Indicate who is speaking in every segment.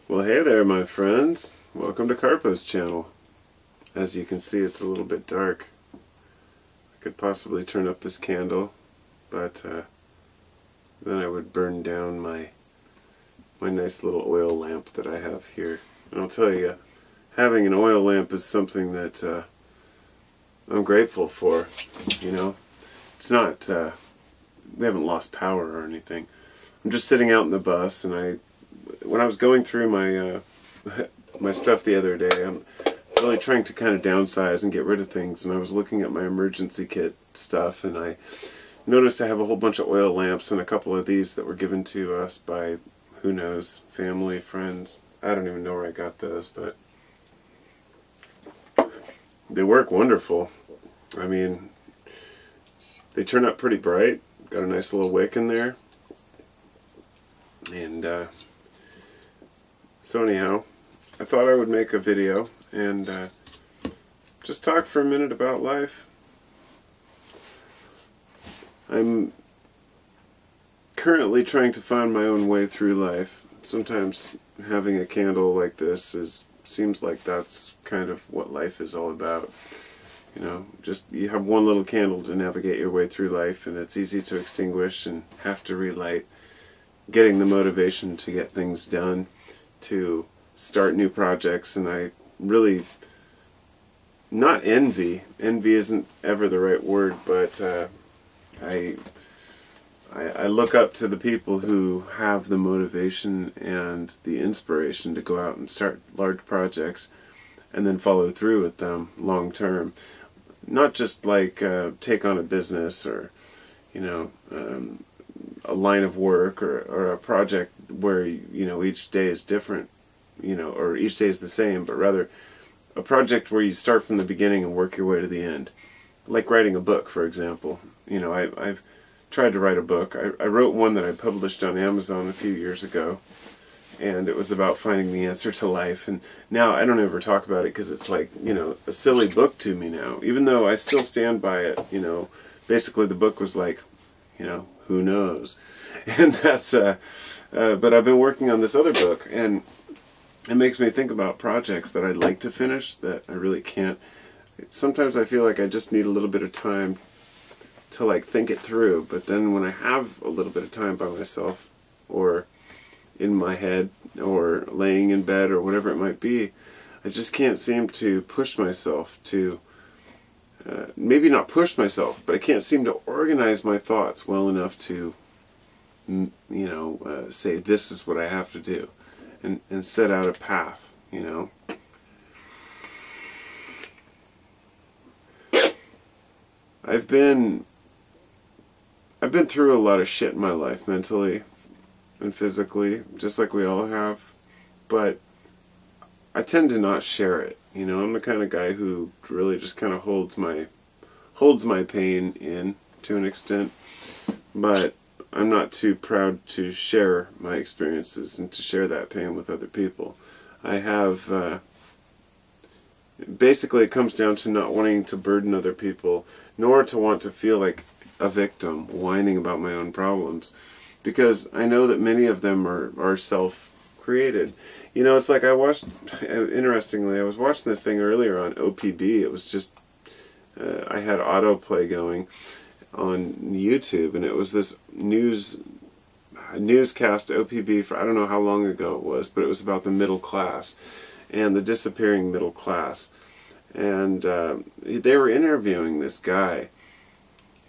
Speaker 1: Well, hey there, my friends. Welcome to Carpo's channel. As you can see, it's a little bit dark. I could possibly turn up this candle, but then I would burn down my nice little oil lamp that I have here. And I'll tell you, having an oil lamp is something that I'm grateful for. You know, it's not, we haven't lost power or anything. I'm just sitting out in the bus, and when I was going through my my stuff the other day, I'm really trying to kind of downsize and get rid of things, and I was looking at my emergency kit stuff, and I noticed I have a whole bunch of oil lamps and a couple of these that were given to us by, who knows, family, friends. I don't even know where I got those, but they work wonderful. I mean, they turn out pretty bright, got a nice little wick in there, and so anyhow, I thought I would make a video and just talk for a minute about life. I'm currently trying to find my own way through life. Sometimes having a candle like this seems like that's kind of what life is all about. You know, just you have one little candle to navigate your way through life, and it's easy to extinguish and have to relight. Getting the motivation to get things done, to start new projects, and I really, not envy isn't ever the right word, but I look up to the people who have the motivation and the inspiration to go out and start large projects and then follow through with them long term. Not just like take on a business or, you know, a line of work or a project where, you know, each day is different, you know, or each day is the same, but rather a project where you start from the beginning and work your way to the end. Like writing a book, for example. You know, I've tried to write a book. I wrote one that I published on Amazon a few years ago, and it was about finding the answer to life. And now I don't ever talk about it because it's like, you know, a silly book to me now, even though I still stand by it. You know, basically the book was like, you know, who knows? And that's but I've been working on this other book, and it makes me think about projects that I'd like to finish that I really can't. Sometimes I feel like I just need a little bit of time to like think it through, but then when I have a little bit of time by myself, or in my head, or laying in bed, or whatever it might be, I just can't seem to push myself to, maybe not push myself, but I can't seem to organize my thoughts well enough to, you know, say this is what I have to do, and set out a path, you know. I've been through a lot of shit in my life, mentally and physically, just like we all have, but I tend to not share it. You know, I'm the kind of guy who really just kind of holds my pain in to an extent, but I'm not too proud to share my experiences and to share that pain with other people. I have, basically it comes down to not wanting to burden other people, nor to want to feel like a victim, whining about my own problems, because I know that many of them are self-created. You know, it's like interestingly, I was watching this thing earlier on OPB. It was just, I had autoplay going on YouTube, and it was this newscast OPB for, I don't know how long ago it was, but it was about the middle class and the disappearing middle class. And they were interviewing this guy,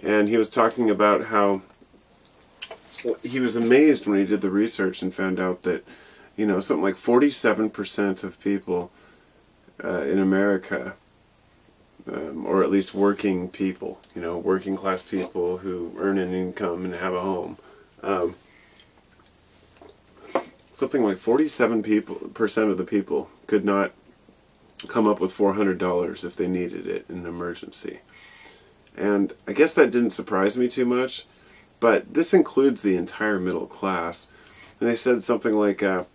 Speaker 1: and he was talking about how he was amazed when he did the research and found out that, you know, something like 47% of people in America, or at least working people, you know, working class people who earn an income and have a home, something like 47% of the people could not come up with $400 if they needed it in an emergency. And I guess that didn't surprise me too much, but this includes the entire middle class. And they said something like the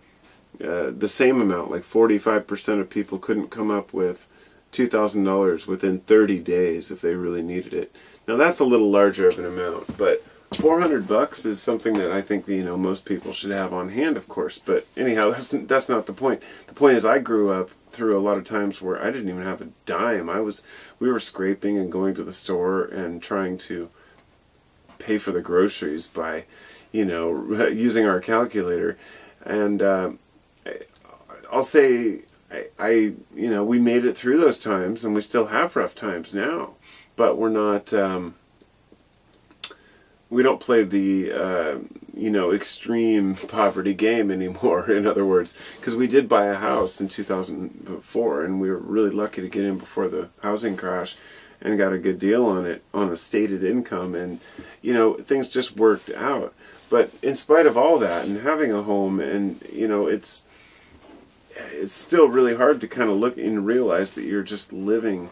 Speaker 1: same amount, like 45% of people couldn't come up with $2,000 within 30 days if they really needed it. Now that's a little larger of an amount, but $400 is something that I think that, most people should have on hand, of course. But anyhow, that's not the point. The point is, I grew up through a lot of times where I didn't even have a dime. We were scraping and going to the store and trying to pay for the groceries by, using our calculator. And I'll say, we made it through those times, and we still have rough times now. But we're not. We don't play the, extreme poverty game anymore, in other words, because we did buy a house in 2004, and we were really lucky to get in before the housing crash and got a good deal on it, on a stated income, and, things just worked out. But in spite of all that, and having a home, and, it's still really hard to kind of look and realize that you're just living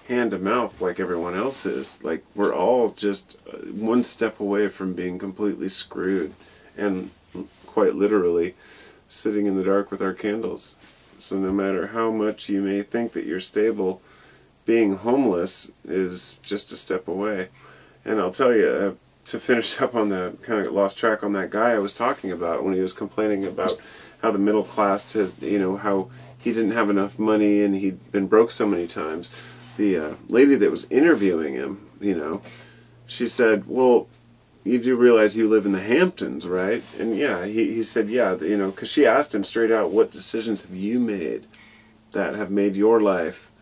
Speaker 1: hand to mouth like everyone else is. Like, we're all just one step away from being completely screwed, and quite literally sitting in the dark with our candles. So no matter how much you may think that you're stable, being homeless is just a step away. And I'll tell you, to finish up on the kind of lost track on that guy I was talking about when he was complaining about how the middle class has, how he didn't have enough money and he'd been broke so many times. The lady that was interviewing him, she said, well, you do realize you live in the Hamptons, right? And yeah, he said, yeah, because she asked him straight out, what decisions have you made that have made your life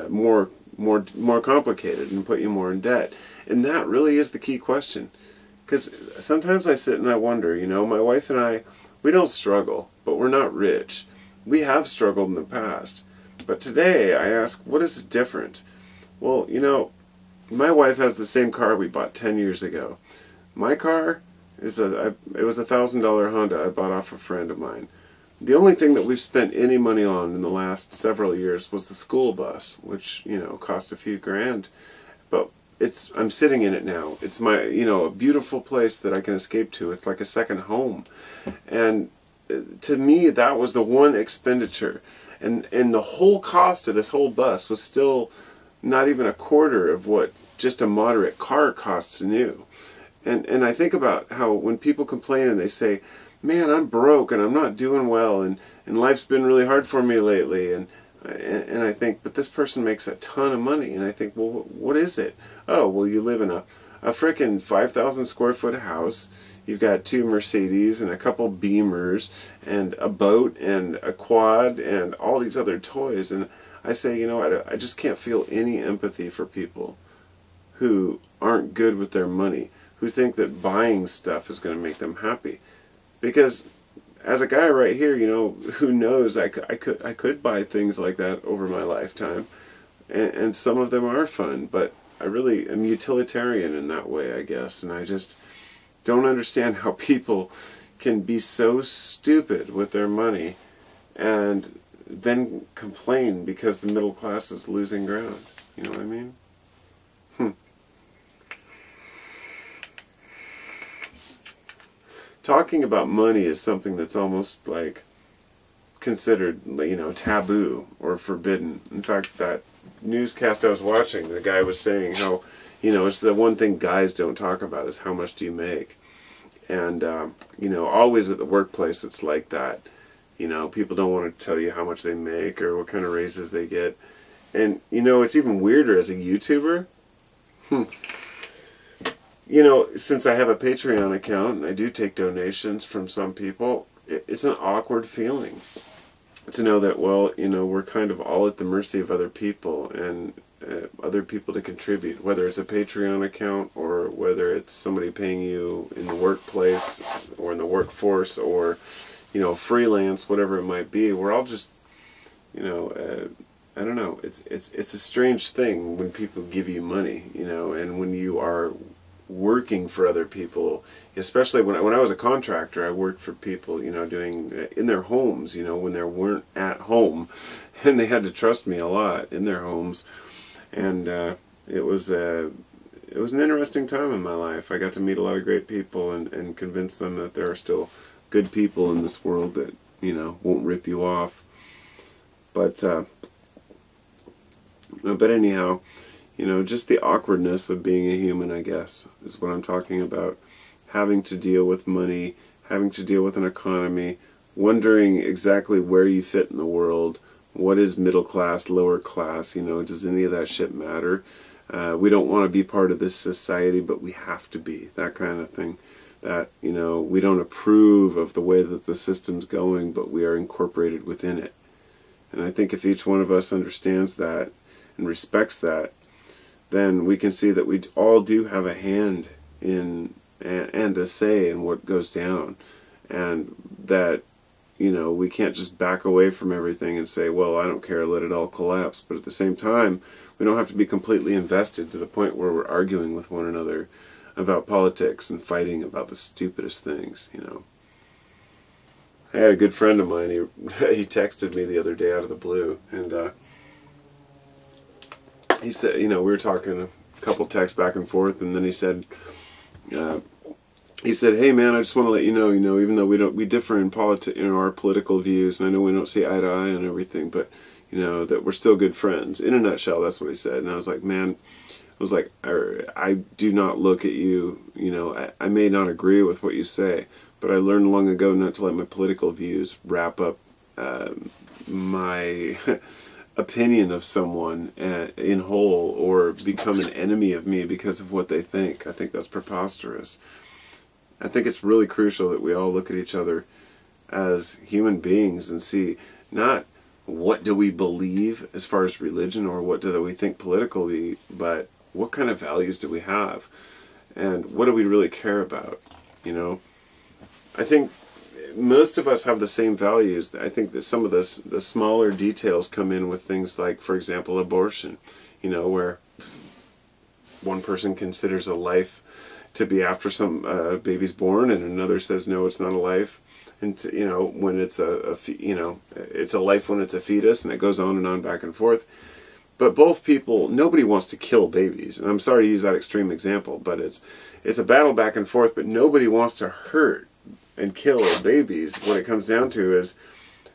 Speaker 1: more complicated and put you more in debt? And that really is the key question. Because sometimes I sit and I wonder, my wife and I, we don't struggle, but we're not rich. We have struggled in the past. But today, I ask, what is different? Well, my wife has the same car we bought 10 years ago. My car is it was a $1,000 Honda I bought off a friend of mine. The only thing that we've spent any money on in the last several years was the school bus, which, cost a few grand. But I'm sitting in it now. It's my, a beautiful place that I can escape to. It's like a second home. And to me, that was the one expenditure. And the whole cost of this whole bus was still not even a quarter of what just a moderate car costs new. And I think about how when people complain and they say, man, I'm broke and I'm not doing well and life's been really hard for me lately. And I think, but this person makes a ton of money. And I think, well, what is it? Oh, well, you live in a frickin' 5,000 square foot house. You've got 2 Mercedes and a couple Beamers and a boat and a quad and all these other toys. And I say, I just can't feel any empathy for people who aren't good with their money, who think that buying stuff is going to make them happy. Because as a guy right here, who knows, I could buy things like that over my lifetime. And some of them are fun, but I really am utilitarian in that way, I guess. And I just don't understand how people can be so stupid with their money and then complain because the middle class is losing ground. You know what I mean? Talking about money is something that's almost like considered, taboo or forbidden. In fact, that newscast I was watching, the guy was saying how, it's the one thing guys don't talk about is how much do you make. And, always at the workplace it's like that. People don't want to tell you how much they make or what kind of raises they get. And, it's even weirder as a YouTuber. Since I have a Patreon account and I do take donations from some people, it's an awkward feeling to know that, well, we're kind of all at the mercy of other people and other people to contribute, whether it's a Patreon account or whether it's somebody paying you in the workplace or in the workforce or, freelance, whatever it might be. We're all just, I don't know. It's a strange thing when people give you money, and when you are working for other people, especially when I was a contractor, I worked for people, doing in their homes, when they weren't at home, and they had to trust me a lot in their homes, and it was an interesting time in my life. I got to meet a lot of great people and convince them that there are still good people in this world that won't rip you off. But anyhow, You know, just the awkwardness of being a human, I guess, is what I'm talking about. Having to deal with money, having to deal with an economy, wondering exactly where you fit in the world. What is middle class, lower class, you know, does any of that shit matter? We don't want to be part of this society, but we have to be, that kind of thing. That, you know, we don't approve of the way that the system's going, but we are incorporated within it. And I think if each one of us understands that and respects that, then we can see that we all do have a hand in and a say in what goes down. And that, you know, we can't just back away from everything and say, well, I don't care, let it all collapse. But at the same time, we don't have to be completely invested to the point where we're arguing with one another about politics and fighting about the stupidest things, you know. I had a good friend of mine, he texted me the other day out of the blue, and he said, you know, we were talking a couple texts back and forth, and then he said, hey man, I just want to let you know, even though we differ in our political views, and I know we don't see eye to eye on everything, but you know, that we're still good friends. In a nutshell, that's what he said. And I was like, man, I do not look at you, you know, I may not agree with what you say, but I learned long ago not to let my political views wrap up my opinion of someone in whole, or become an enemy of me because of what they think. I think that's preposterous. I think it's really crucial that we all look at each other as human beings and see not what do we believe as far as religion, or what do we think politically, but what kind of values do we have, and what do we really care about, you know? I think most of us have the same values. I think that some of the smaller details come in with things like, for example, abortion, you know, where one person considers a life to be after some baby's born, and another says no, it's not a life. And you know, when it's it's a life when it's a fetus, and it goes on and on, back and forth. But both people, nobody wants to kill babies, and I'm sorry to use that extreme example, but it's a battle back and forth. But nobody wants to hurt and kill babies. What it comes down to is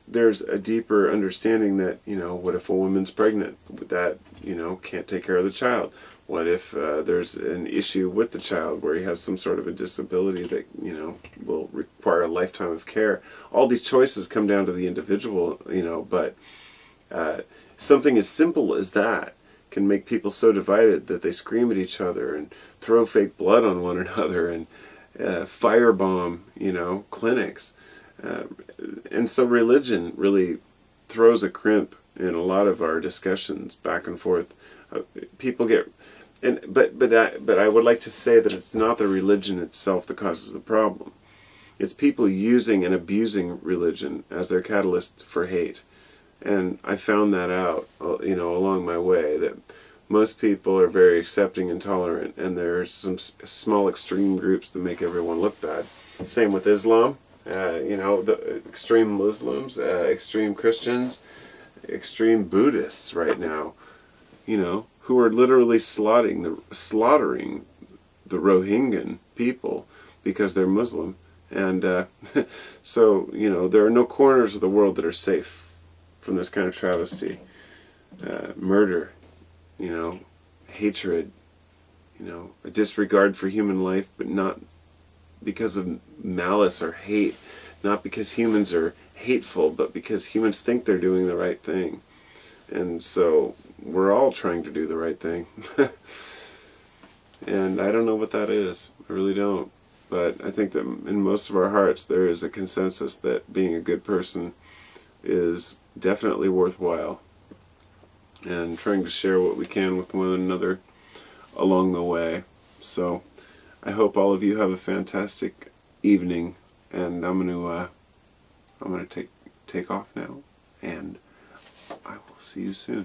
Speaker 1: there's a deeper understanding that, you know, what if a woman's pregnant that, you know, can't take care of the child? What if there's an issue with the child where he has some sort of a disability that, you know, will require a lifetime of care? All these choices come down to the individual, you know, but something as simple as that can make people so divided that they scream at each other and throw fake blood on one another and firebomb, you know, clinics. And so religion really throws a crimp in a lot of our discussions back and forth. People get... But I would like to say that it's not the religion itself that causes the problem. It's people using and abusing religion as their catalyst for hate. And I found that out, you know, along my way, that most people are very accepting and tolerant, and there's some small extreme groups that make everyone look bad. Same with Islam, you know, the extreme Muslims, extreme Christians, extreme Buddhists right now, you know, who are literally slaughtering the Rohingya people because they're Muslim. And so, you know, there are no corners of the world that are safe from this kind of travesty. Murder, you know, hatred, you know, a disregard for human life, but not because of malice or hate, not because humans are hateful, but because humans think they're doing the right thing. And so we're all trying to do the right thing. And I don't know what that is. I really don't. But I think that in most of our hearts there is a consensus that being a good person is definitely worthwhile, and trying to share what we can with one another along the way. So I hope all of you have a fantastic evening, and I'm gonna take off now, and I will see you soon.